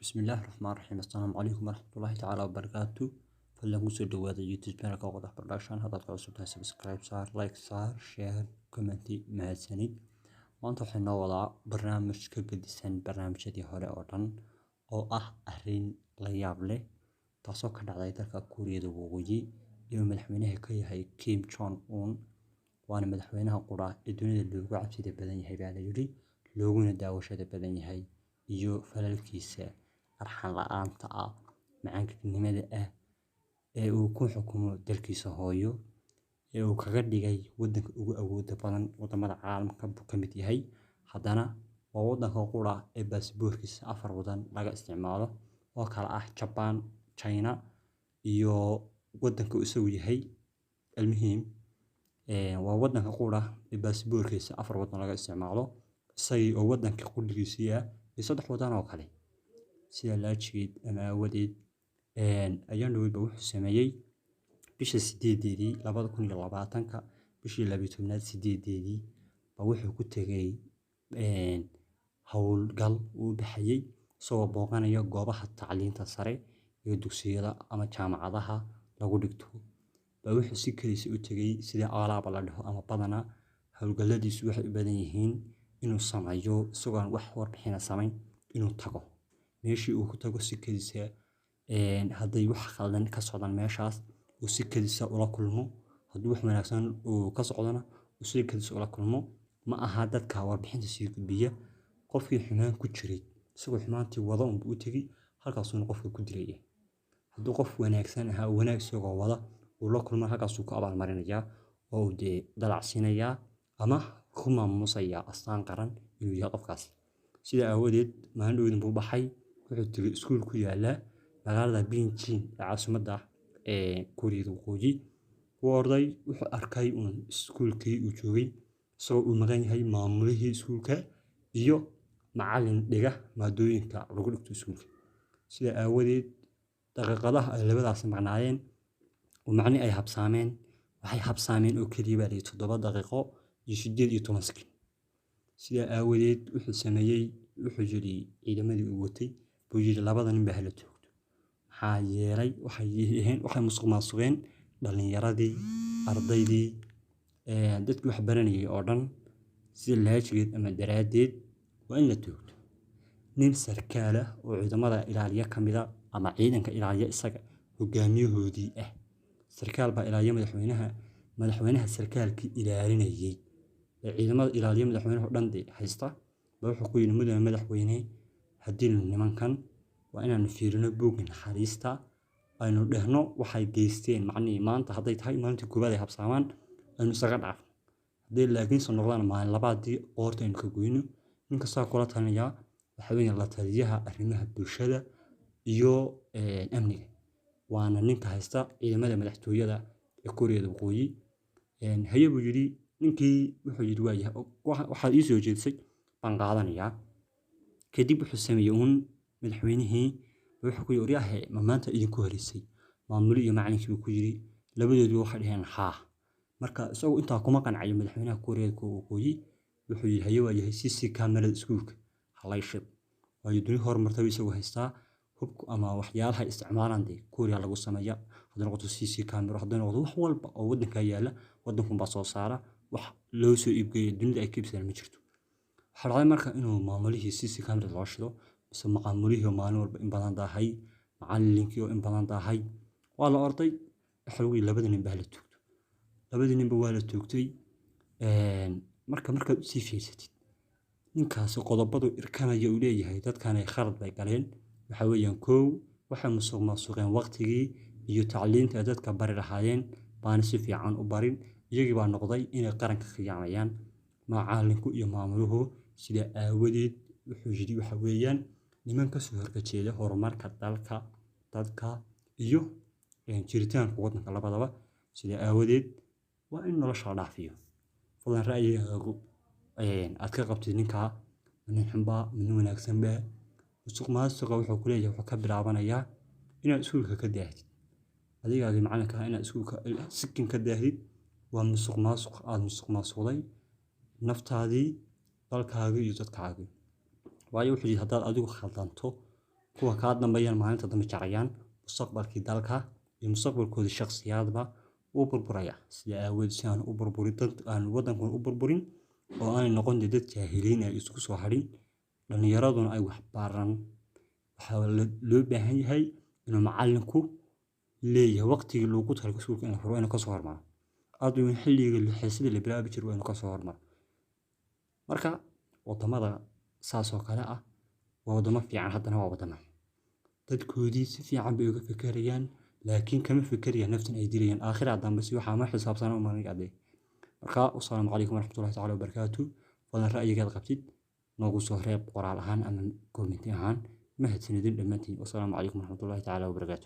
بسم الله الرحمن الرحيم. السلام عليكم ورحمة الله تعالى وبركاته. فلان كسر دواد يوتيوب channel ka wada production hada ka cusub tahay subscribe saar like saar share comment mahadsanid maanta waxaan noo wadaa barnaamij ka gedisan barnaamijyadii hore oo dhan oo ah arrin la yaab leh taasoo ka dhacday dalka Kuuriyada Waqooyi iyo madaxweynaha ka yahay Kim Jong Un waana madaxweynaha qura ee dunida loogu cabsida badan yahay baa la yiri looguna daawashada badan yahay iyo falalkiisa arxan la'aanta ah macaanimada ah ee uu ku xukumo dalkiisa hooyo ee uu kaga dhigay wadanka ugu awoodda badan wadamada caalamka ka mid yahay haddana waa wadanka qura ee baasaboorkiisa afar wadan laga isticmaalo oo kala ah Japan, China iyo wadanka isagu yahay almuhiim waa wadanka qura ee baasaboorkiisa afar wadan laga isticmaalo say oo wadanka qudhigiisa iyo saddex wadan oo kale sida laajiid ama awadeed ayaan dhawayba wuxuu sameeyay bisha 8deedii 2020ka bishii 12aad 8deedii baa wuxuu ku tagay hawlgal uu bixiyay soo booqanayo goobaha tacliinta sare iyo dugsiyada ama jaamacadaha lagu dhigto baa wuxuu si kaliis u tagay sida alaab la dhaho ama badana hawlgalladiisu waxay u badan yihiin inuu sameeyo sugan wax warbixin sameyn inuu tago meeshii uu ku tago si kaliisa hadday wax khaldan ka socdaan meeshaas uu si kaliisa ula kulmo haddii wax wanaagsan uu ka socdana uu si kaliisa ula kulmo ma aha dadka warbixinta sii gudbiya qofkii xumaan ku jiray isagoo xumaantii wada u tagay halkaas uu qofka ku diray haddii qof wanaagsan aha wanaagsigoo wada uu la kulmo halkaas uu ku abaal marinaya oo uu dalacsinaya ama ku maamusaya astaan qaran inuu yahay qofkaas sida awadeed maalin buu baxay wuxuu tagay iskuul ku yaala magaalada Beijing ee caasimadda Kuuriyada Waqooyi warday wuxuu arkay iskuulkii uu joogay soo uu maqan yahay maamulihii iskuulka iyo macallin dhiga maadooyinka lagu dhigto iskuulka sida awadeed daqiiqadaha ay labadaas macnaayeen macni ay habsaameen waxay habsaameen oo kaliya baa 7 daqiiqo iyo 18 sekin sida awadeed wuxuu sameeyay wuxuu yiri ciidamadii uu watay buu yiri labada nin baa la joogto maxaa yeelay waxay musuqmaasuqeen dhalinyaradii ardaydii dadkii wax baranayay oo dhan si laajigeed ama daraadeed waa in la joogto nin sarkaal ah oo ciidamada ilaaliya kamida ama ciidanka ilaaliya isaga hogaamiyahoodii ah sarkaal baa ilaaliya madaxweynaha sarkaalkii ilaalinayay ciidamada ilaaliya madaxweynaha dhan haysta wuxuu ku yiri madaxweyne hadii nimankan waa inaan fiirino buugin xariista aynu dhehno waxay geysteen macni maanta haday tahay maalintii koobaad ay habsaamaan aynu isaga dhaafno hadii laakiin soo noqdaan maalin labaadii qoorta aynu ka goyno ninka saa kula talinaya waxa weeyaan la taliyaha arrimaha bulshada iyo amniga waana ninka haysta ciidamada madaxtooyada ee Kuuriyada Waqooyi hay'adu yiri ninkii wuxuu yiri waxa ii soo jeedisay baan qaadanaya kadib wuxuu sameeyay madaxweynihii wuxuu ku yiri maanta idinku horeysay maamul iyo macallinkii ku yiri labadoodu waxa dhaheen marka isagoo inta kuma qancay madaxweynaha Kuuriyada Waqooyi wuxuu yiri hay'adu CC camera iskuulka halayshad way duni horumartay isagoo haysta hubku ama waxyaalaha isticmaalaan Kuuriya lagu sameeyo haddana qoto CC camera haddana wax walba oo wadanka yaala wadanku ba soo saara wax loo soo iibgeeyo dunida ay kibsan ma jirto xalay marka inuu maamulihii CC camera loo shido isla maamulihii maalin walba in badan dahay macallinkii in badan dahay waa la orday xalwi labada nin baa la toogtay labada nin baa la toogtay marka si fiirsatid ninkaas qodobadu irkanaya uu leeyahay dadkan ay khalad bay galeen waxa weeyaan koow waxa musuqmaasuqeen waqtigii iyo tacliinta dadka bari lahaayeen baan si fiican u barin iyagii baa noqday inay qaranka khiyaamayaan macallinku iyo maamuluhu sida awadeed wuxuu yiri waxa weeyaan nimanka soo horjeeda horumarka dalka dadka iyo jiritaanka wadanka labadaba sida awadeed waa in nolosha dhaafiyo fadlan ra'yigaagu aad ka qabtid ninka nin xamba min wanaagsan baa musuqmaasuqa wuxuu ku leeyahay wuxuu ka bilaabanayaa inaad iskuulka ka daahid adiga macallinka inaad iskuulka sikin ka daahid waa musuqmaasuq aad musuqmaasuqday naftaadii dalkaaga iyo dadkaaga waayo wuxuu yiri hadaad adigu khaldanto kuwa kaa dambeeyaan maalinta dambe jarayaan mustaqbalkii dalka iyo mustaqbalkooda shakhsiyaadba uu burburaya sida awood si aan u burburin dad aan waddankan u burburin oo aanay noqon dad jaahiliin ay isku soo hadhin dhalinyaraduna ay wax baran waxaa loo baahan yahay inuu macallinku leeyahay waqtigii loogu talagalay iskuulka in la furo inuu ka soo hormaro ardaygu xilliga xiisadda la bilaabi jiray waa inuu ka soo hormaro marka wadamada saas oo kale ah waa wadamo fiican haddana waa wadamo dadkoodii si fiican bay uga fekerayaan laakiin kama fekerayaan naftan ay dilayaan aakhira dambe si waxa ma xisaabsanaa uma nagaade marka assalaamu calaykum waraxmatullaahi tacaala wabarakaatu fadlan ra'yigaad qabtid noogu soo reeb qoraal ahaan ama comment ahaan mahadsanidin dhammaantiin wassalaamu calaykum waraxmatullaahi tacaala wabarakaatu